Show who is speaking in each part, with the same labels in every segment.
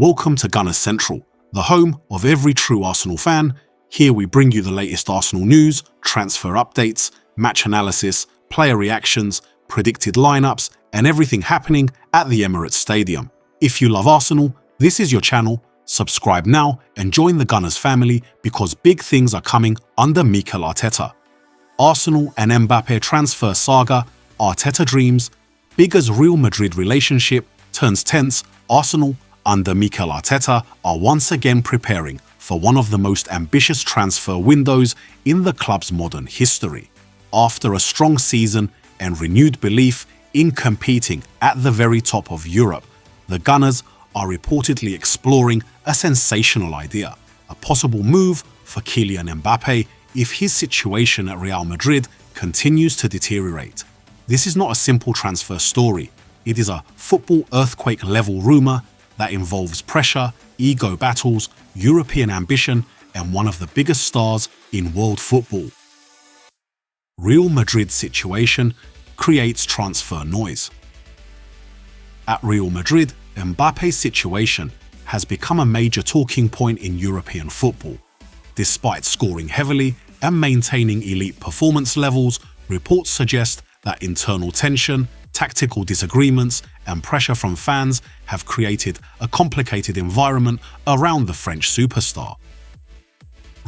Speaker 1: Welcome to Gunners Central, the home of every true Arsenal fan. Here we bring you the latest Arsenal news, transfer updates, match analysis, player reactions, predicted lineups, and everything happening at the Emirates Stadium. If you love Arsenal, this is your channel. Subscribe now and join the Gunners family because big things are coming under Mikel Arteta. Arsenal and Mbappe transfer saga, Arteta dreams, big as Real Madrid relationship turns tense. Arsenal under Mikel Arteta are once again preparing for one of the most ambitious transfer windows in the club's modern history. After a strong season and renewed belief in competing at the very top of Europe, the Gunners are reportedly exploring a sensational idea, a possible move for Kylian Mbappe if his situation at Real Madrid continues to deteriorate. This is not a simple transfer story. It is a football earthquake-level rumor that involves pressure, ego battles, European ambition, and one of the biggest stars in world football. Real Madrid's situation creates transfer noise. At Real Madrid, Mbappe's situation has become a major talking point in European football. Despite scoring heavily and maintaining elite performance levels, reports suggest that internal tension, tactical disagreements, and pressure from fans have created a complicated environment around the French superstar.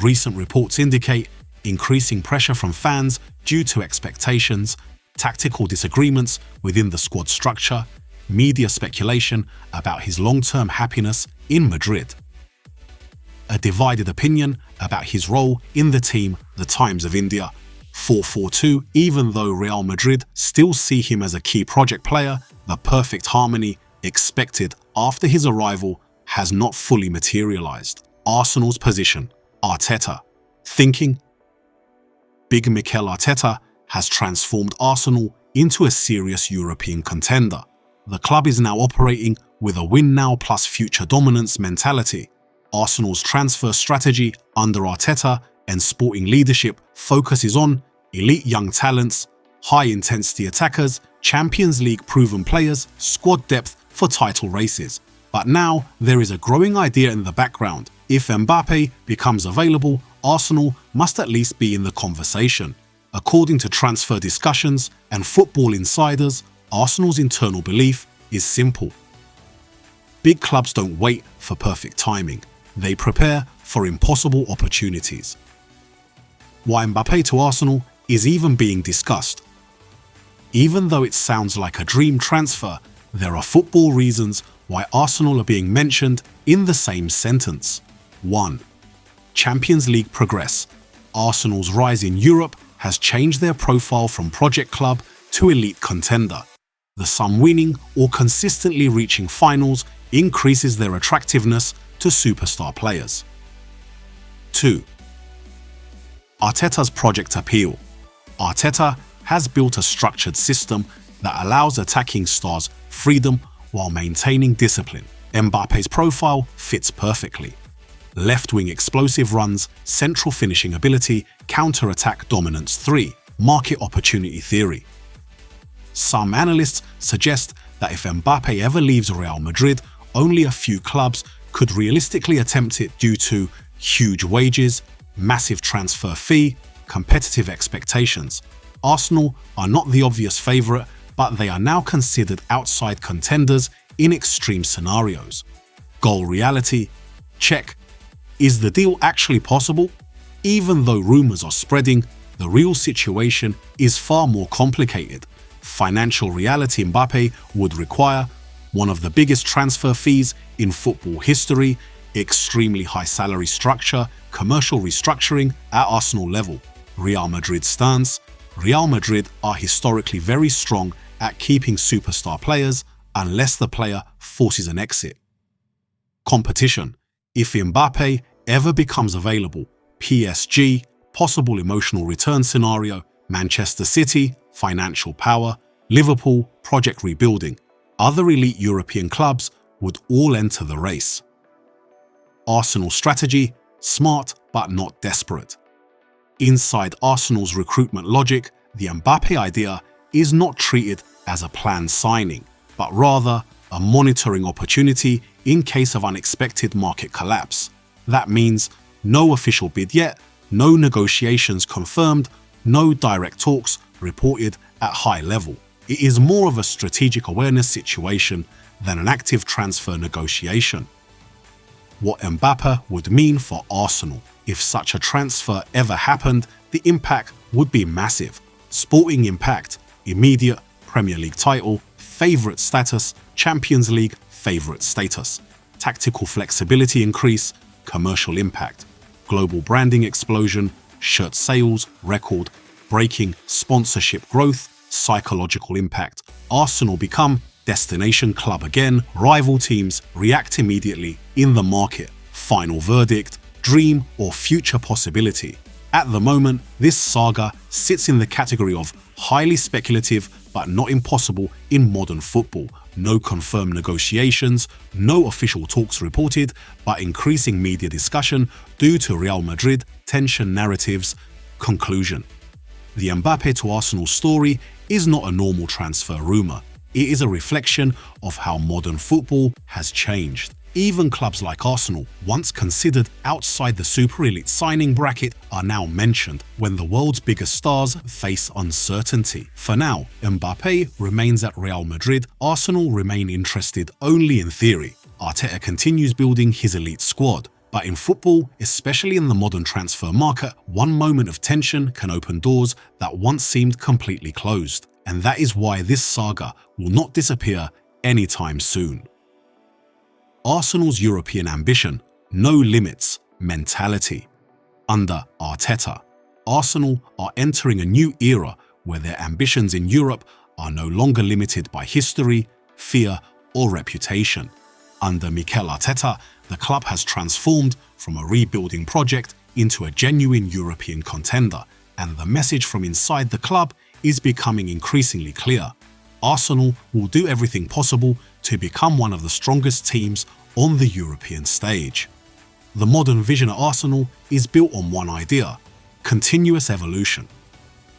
Speaker 1: Recent reports indicate increasing pressure from fans due to expectations, tactical disagreements within the squad structure, media speculation about his long-term happiness in Madrid. A divided opinion about his role in the team, the Times of India, 442, even though Real Madrid still see him as a key project player, the perfect harmony expected after his arrival has not fully materialized. Arsenal's position, Arteta. Thinking? Big Mikel Arteta has transformed Arsenal into a serious European contender. The club is now operating with a win now plus future dominance mentality. Arsenal's transfer strategy under Arteta and sporting leadership focuses on elite young talents, high-intensity attackers, Champions League proven players, squad depth for title races. But now there is a growing idea in the background. If Mbappe becomes available, Arsenal must at least be in the conversation. According to transfer discussions and football insiders, Arsenal's internal belief is simple. Big clubs don't wait for perfect timing. They prepare for impossible opportunities. Why Mbappe to Arsenal is even being discussed. Even though it sounds like a dream transfer, there are football reasons why Arsenal are being mentioned in the same sentence. 1. Champions League progress. Arsenal's rise in Europe has changed their profile from project club to elite contender. The sum winning or consistently reaching finals increases their attractiveness to superstar players. 2. Arteta's project appeal. Arteta has built a structured system that allows attacking stars freedom while maintaining discipline. Mbappe's profile fits perfectly. Left-wing explosive runs, central finishing ability, counter-attack dominance. 3. Market opportunity theory. Some analysts suggest that if Mbappe ever leaves Real Madrid, only a few clubs could realistically attempt it due to huge wages, massive transfer fee, competitive expectations. Arsenal are not the obvious favourite, but they are now considered outside contenders in extreme scenarios. Goal reality? Check. Is the deal actually possible? Even though rumours are spreading, the real situation is far more complicated. Financial reality: Mbappe would require one of the biggest transfer fees in football history, extremely high salary structure, commercial restructuring at Arsenal level. Real Madrid's stance: Real Madrid are historically very strong at keeping superstar players unless the player forces an exit. Competition: if Mbappe ever becomes available, PSG, possible emotional return scenario, Manchester City, financial power, Liverpool, project rebuilding. Other elite European clubs would all enter the race. Arsenal strategy: smart but not desperate. Inside Arsenal's recruitment logic, the Mbappe idea is not treated as a planned signing, but rather a monitoring opportunity in case of unexpected market collapse. That means no official bid yet, no negotiations confirmed, no direct talks reported at high level. It is more of a strategic awareness situation than an active transfer negotiation. What Mbappe would mean for Arsenal. If such a transfer ever happened, the impact would be massive. Sporting impact, immediate Premier League title, favourite status, Champions League favourite status. Tactical flexibility increase, commercial impact. Global branding explosion, shirt sales, record, breaking sponsorship growth, psychological impact. Arsenal become destination club again, rival teams react immediately in the market. Final verdict, dream or future possibility. At the moment, this saga sits in the category of highly speculative but not impossible in modern football. No confirmed negotiations, no official talks reported, but increasing media discussion due to Real Madrid tension narratives. Conclusion. The Mbappe to Arsenal story is not a normal transfer rumour. It is a reflection of how modern football has changed. Even clubs like Arsenal, once considered outside the super elite signing bracket, are now mentioned when the world's biggest stars face uncertainty. For now, Mbappe remains at Real Madrid. Arsenal remain interested only in theory. Arteta continues building his elite squad. But in football, especially in the modern transfer market, one moment of tension can open doors that once seemed completely closed. And that is why this saga will not disappear anytime soon. Arsenal's European ambition, no limits mentality. Under Arteta, Arsenal are entering a new era where their ambitions in Europe are no longer limited by history, fear, or reputation. Under Mikel Arteta, the club has transformed from a rebuilding project into a genuine European contender, and the message from inside the club is becoming increasingly clear. Arsenal will do everything possible to become one of the strongest teams on the European stage. The modern vision at Arsenal is built on one idea: continuous evolution.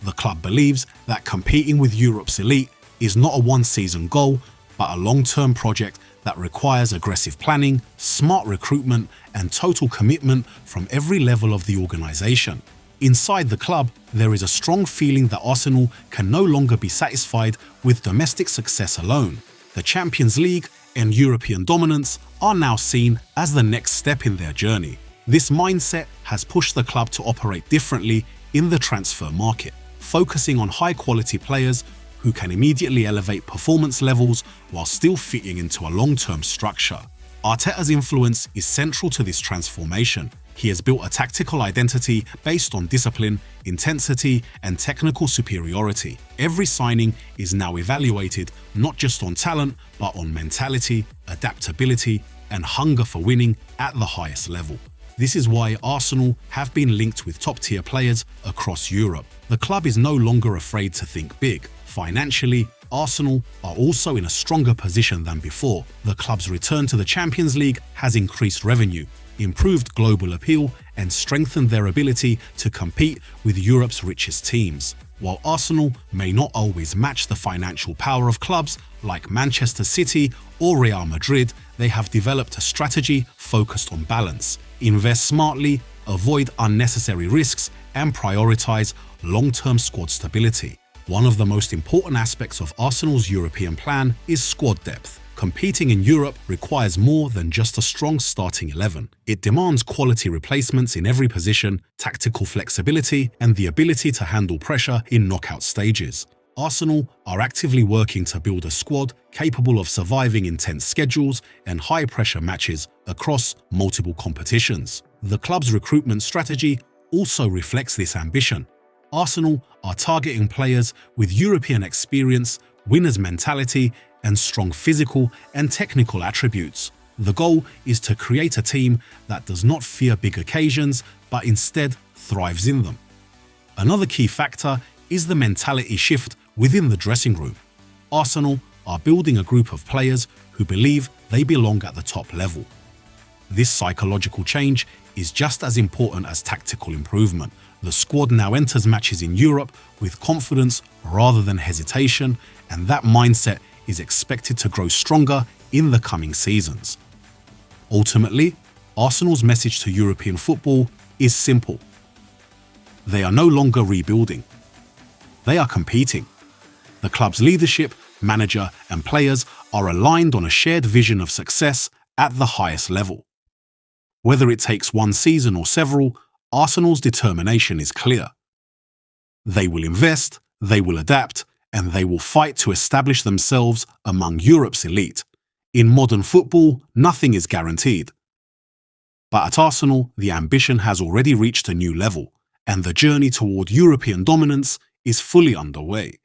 Speaker 1: The club believes that competing with Europe's elite is not a one-season goal, but a long-term project that requires aggressive planning, smart recruitment, and total commitment from every level of the organisation. Inside the club, there is a strong feeling that Arsenal can no longer be satisfied with domestic success alone. The Champions League and European dominance are now seen as the next step in their journey. This mindset has pushed the club to operate differently in the transfer market, focusing on high-quality players who can immediately elevate performance levels while still fitting into a long-term structure. Arteta's influence is central to this transformation. He has built a tactical identity based on discipline, intensity, and technical superiority. Every signing is now evaluated not just on talent, but on mentality, adaptability, and hunger for winning at the highest level. This is why Arsenal have been linked with top-tier players across Europe. The club is no longer afraid to think big. Financially, Arsenal are also in a stronger position than before. The club's return to the Champions League has increased revenue, improved global appeal, and strengthened their ability to compete with Europe's richest teams. While Arsenal may not always match the financial power of clubs like Manchester City or Real Madrid, they have developed a strategy focused on balance. Invest smartly, avoid unnecessary risks, and prioritize long-term squad stability. One of the most important aspects of Arsenal's European plan is squad depth. Competing in Europe requires more than just a strong starting 11. It demands quality replacements in every position, tactical flexibility, and the ability to handle pressure in knockout stages. Arsenal are actively working to build a squad capable of surviving intense schedules and high-pressure matches across multiple competitions. The club's recruitment strategy also reflects this ambition. Arsenal are targeting players with European experience, winners' mentality, and strong physical and technical attributes. The goal is to create a team that does not fear big occasions, but instead thrives in them. Another key factor is the mentality shift within the dressing room. Arsenal are building a group of players who believe they belong at the top level. This psychological change is just as important as tactical improvement. The squad now enters matches in Europe with confidence rather than hesitation, and that mindset is expected to grow stronger in the coming seasons. Ultimately, Arsenal's message to European football is simple. They are no longer rebuilding. They are competing. The club's leadership, manager, and players are aligned on a shared vision of success at the highest level. Whether it takes one season or several, Arsenal's determination is clear. They will invest, they will adapt, and they will fight to establish themselves among Europe's elite. In modern football, nothing is guaranteed. But at Arsenal, the ambition has already reached a new level, and the journey toward European dominance is fully underway.